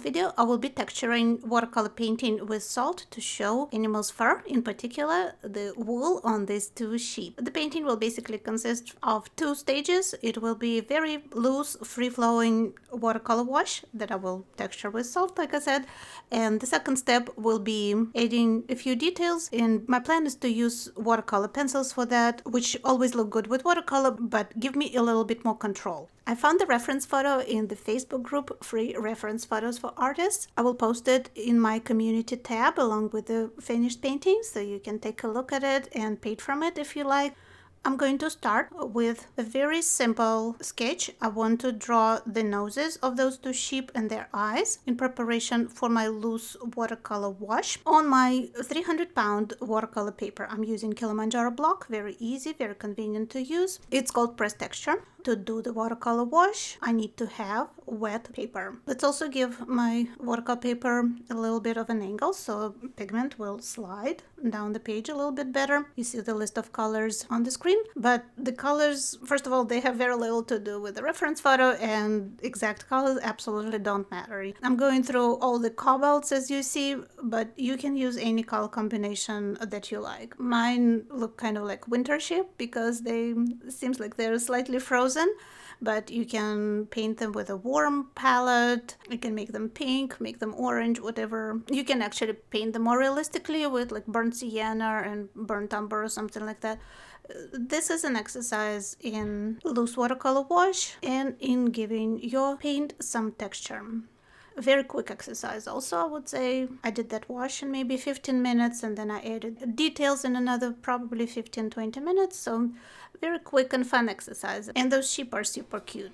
video, I will be texturing watercolor painting with salt to show animals' fur, in particular the wool on these two sheep. The painting will basically consist of two stages. It will be very loose, free-flowing watercolor wash that I will texture with salt, like I said, and the second step will be adding a few details, and my plan is to use watercolor pencils for that, which always look good with watercolor but give me a little bit more control. I found the reference photo in the Facebook group Free Reference Photos for Artists. I will post it in my community tab along with the finished painting, so you can take a look at it and paint from it if you like. I'm going to start with a very simple sketch. I want to draw the noses of those two sheep and their eyes in preparation for my loose watercolor wash on my 300-pound watercolor paper. I'm using Kilimanjaro block, very easy, very convenient to use. It's called press texture. To do the watercolor wash, I need to have wet paper. Let's also give my watercolor paper a little bit of an angle so pigment will slide down the page a little bit better. You see the list of colors on the screen, but the colors, first of all, they have very little to do with the reference photo, and exact colors absolutely don't matter. I'm going through all the cobalts as you see, but you can use any color combination that you like. Mine look kind of like winter sheep because they seems like they're slightly frozen, but you can paint them with a warm palette. You can make them pink, make them orange, whatever. You can actually paint them more realistically with like burnt sienna and burnt umber or something like that. This is an exercise in loose watercolor wash and in giving your paint some texture. A very quick exercise also, I would say. I did that wash in maybe 15 minutes and then I added details in another probably 15-20 minutes. So very quick and fun exercise. And those sheep are super cute.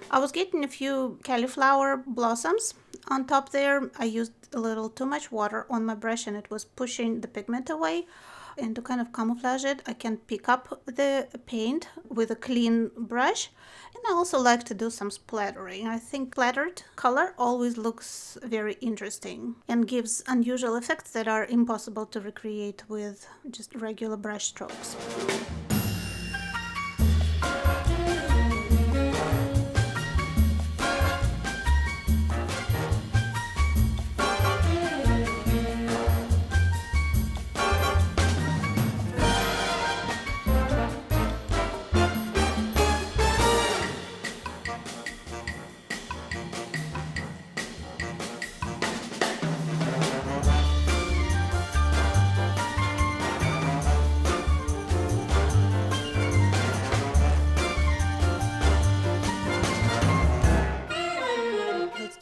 I was getting a few cauliflower blossoms on top there. I used a little too much water on my brush and it was pushing the pigment away. And to kind of camouflage it, I can pick up the paint with a clean brush. And I also like to do some splattering. I think splattered color always looks very interesting and gives unusual effects that are impossible to recreate with just regular brush strokes.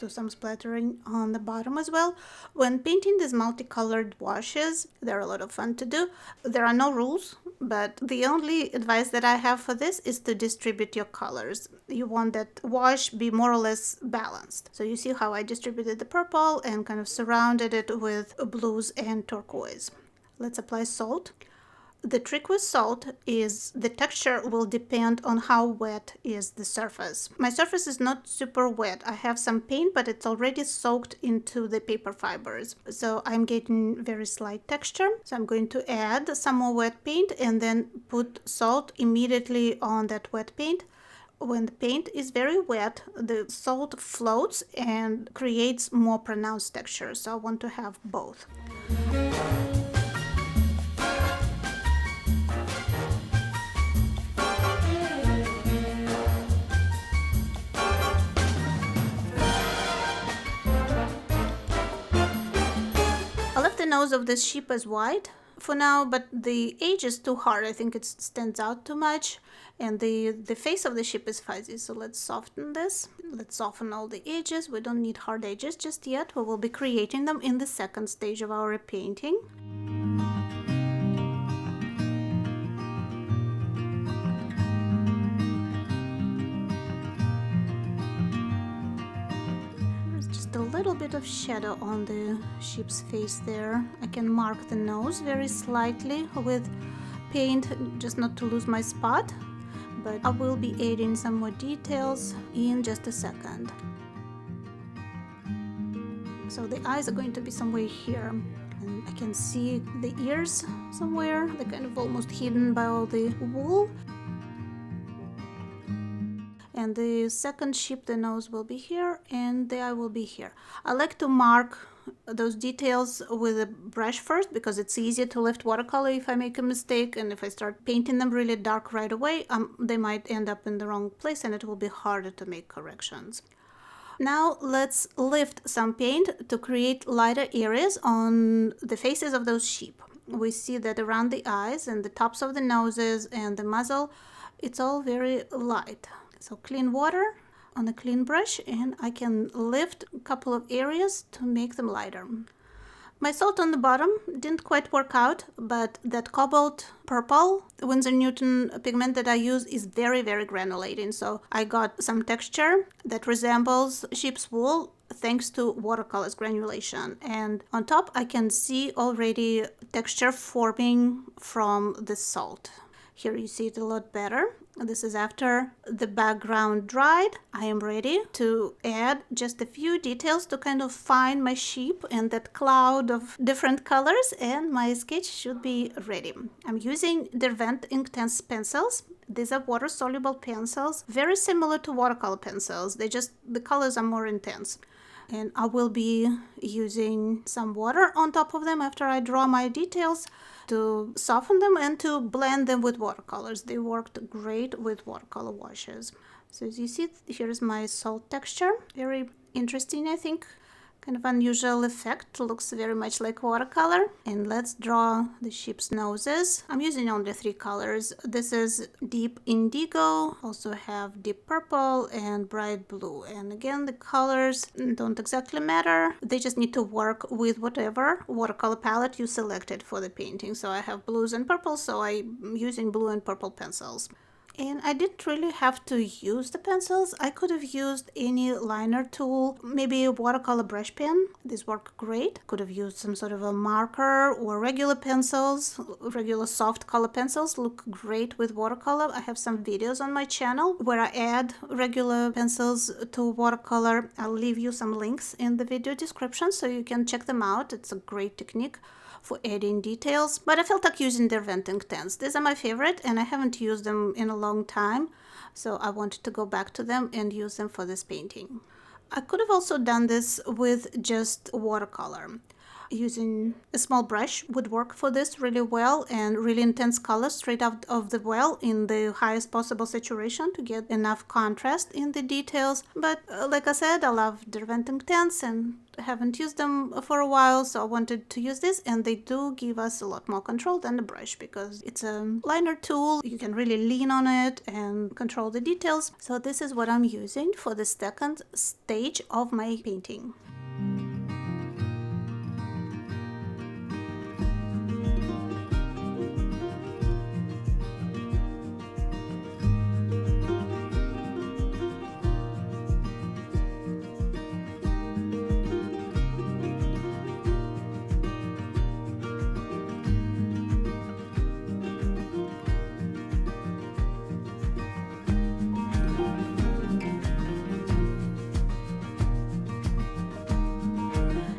Some splattering on the bottom as well. When painting these multicolored washes, they're a lot of fun to do. There are no rules, but the only advice that I have for this is to distribute your colors. You want that wash be more or less balanced. So you see how I distributed the purple and kind of surrounded it with blues and turquoise. Let's apply salt. The trick with salt is the texture will depend on how wet is the surface. My surface is not super wet. I have some paint, but it's already soaked into the paper fibers. So I'm getting very slight texture. So I'm going to add some more wet paint and then put salt immediately on that wet paint. When the paint is very wet, the salt floats and creates more pronounced texture. So I want to have both. The nose of this sheep is white for now, but the edge is too hard. I think it stands out too much, and the face of the sheep is fuzzy. So let's soften this. Let's soften all the edges. We don't need hard edges just yet. We will be creating them in the second stage of our painting. A little bit of shadow on the sheep's face there. I can mark the nose very slightly with paint just not to lose my spot, but I will be adding some more details in just a second. So the eyes are going to be somewhere here, and I can see the ears somewhere. They're kind of almost hidden by all the wool. And the second sheep, the nose will be here and the eye will be here. I like to mark those details with a brush first because it's easier to lift watercolor if I make a mistake, and if I start painting them really dark right away, they might end up in the wrong place and it will be harder to make corrections. Now let's lift some paint to create lighter areas on the faces of those sheep. We see that around the eyes and the tops of the noses and the muzzle, it's all very light. So clean water on a clean brush, and I can lift a couple of areas to make them lighter. My salt on the bottom didn't quite work out, but that cobalt purple Winsor Newton pigment that I use is very, very granulating. So I got some texture that resembles sheep's wool thanks to watercolor's granulation. And on top, I can see already texture forming from the salt. Here you see it a lot better. This is after the background dried. I am ready to add just a few details to kind of find my sheep and that cloud of different colors, and my sketch should be ready. I'm using Derwent Inktense pencils. These are water-soluble pencils, very similar to watercolor pencils. The colors are more intense. And I will be using some water on top of them after I draw my details to soften them and to blend them with watercolors. They worked great with watercolor washes. So as you see, here's my salt texture. Very interesting, I think. Kind of unusual effect. Looks very much like watercolor. And let's draw the sheep's noses. I'm using only 3 colors. This is deep indigo, also have deep purple and bright blue. And again, the colors don't exactly matter. They just need to work with whatever watercolor palette you selected for the painting. So I have blues and purples, so I'm using blue and purple pencils. And I didn't really have to use the pencils. I could have used any liner tool, maybe a watercolor brush pen. These work great. Could have used some sort of a marker or regular pencils. Regular soft color pencils look great with watercolor. I have some videos on my channel where I add regular pencils to watercolor. I'll leave you some links in the video description so you can check them out. It's a great technique for adding details, but I felt like using Derwent Inktense. These are my favorite and I haven't used them in a long time, so I wanted to go back to them and use them for this painting. I could have also done this with just watercolor. Using a small brush would work for this really well, and really intense colors straight out of the well in the highest possible saturation to get enough contrast in the details. But like I said, I love Derwent Inktense and haven't used them for a while, so I wanted to use this, and they do give us a lot more control than the brush because it's a liner tool. You can really lean on it and control the details. So this is what I'm using for the second stage of my painting.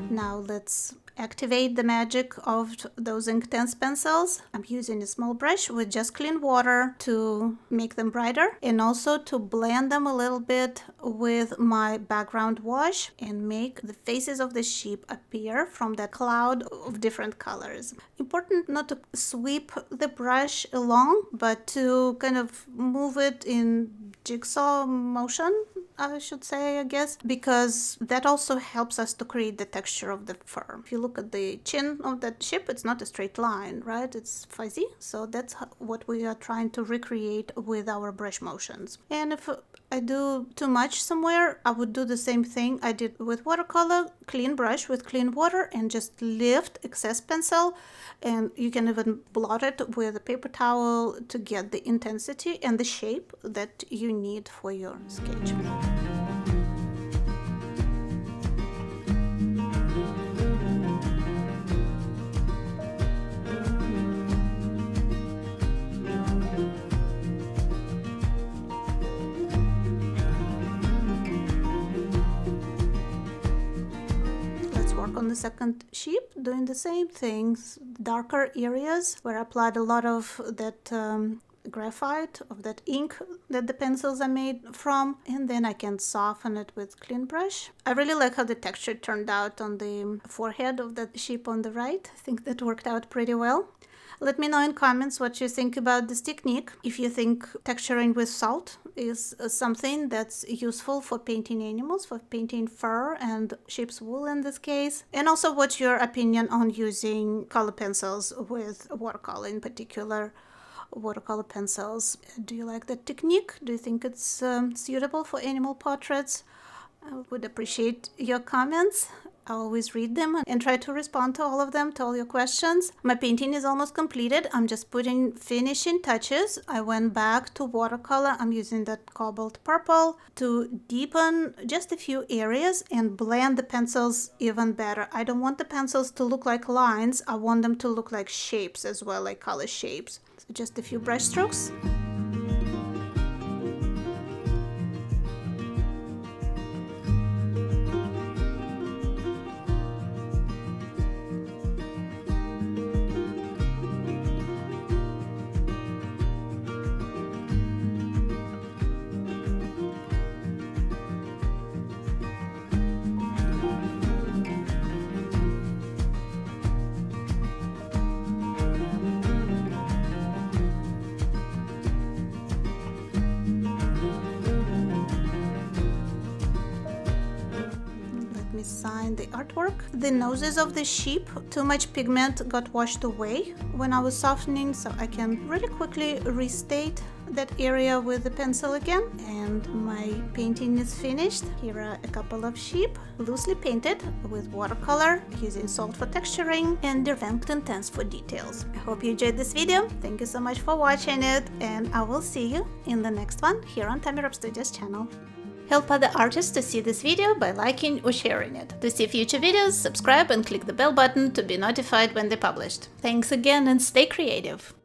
Now let's activate the magic of those Inktense pencils. I'm using a small brush with just clean water to make them brighter, and also to blend them a little bit with my background wash and make the faces of the sheep appear from that cloud of different colors. Important not to sweep the brush along, but to kind of move it in jigsaw motion, I should say, I guess, because that also helps us to create the texture of the fur. If you look at the chin of that sheep, it's not a straight line, right? It's fuzzy. So that's what we are trying to recreate with our brush motions. And if I do too much somewhere, I would do the same thing I did with watercolor, clean brush with clean water and just lift excess pencil. And you can even blot it with a paper towel to get the intensity and the shape that you need for your sketch. work on the second sheep, doing the same things. Darker areas where I applied a lot of that graphite, of that ink that the pencils are made from, and then I can soften it with clean brush. I really like how the texture turned out on the forehead of that sheep on the right. I think that worked out pretty well. Let me know in comments what you think about this technique. If you think texturing with salt is something that's useful for painting animals, for painting fur and sheep's wool in this case. And also what's your opinion on using color pencils with watercolor, in particular watercolor pencils. Do you like that technique? Do you think it's suitable for animal portraits? I would appreciate your comments. I always read them and try to respond to all of them, to all your questions. My painting is almost completed. I'm just putting finishing touches. I went back to watercolor. I'm using that cobalt purple to deepen just a few areas and blend the pencils even better. I don't want the pencils to look like lines. I want them to look like shapes as well, like color shapes. So just a few brush strokes. Sign the artwork. The noses of the sheep, too much pigment got washed away when I was softening, so I can really quickly restate that area with the pencil again. And my painting is finished. Here are a couple of sheep loosely painted with watercolor, using salt for texturing and Derwent Inktense for details. I hope you enjoyed this video. Thank you so much for watching it, and I will see you in the next one here on Tammy Rob Studios channel. Help other artists to see this video by liking or sharing it. To see future videos, subscribe and click the bell button to be notified when they're published. Thanks again and stay creative!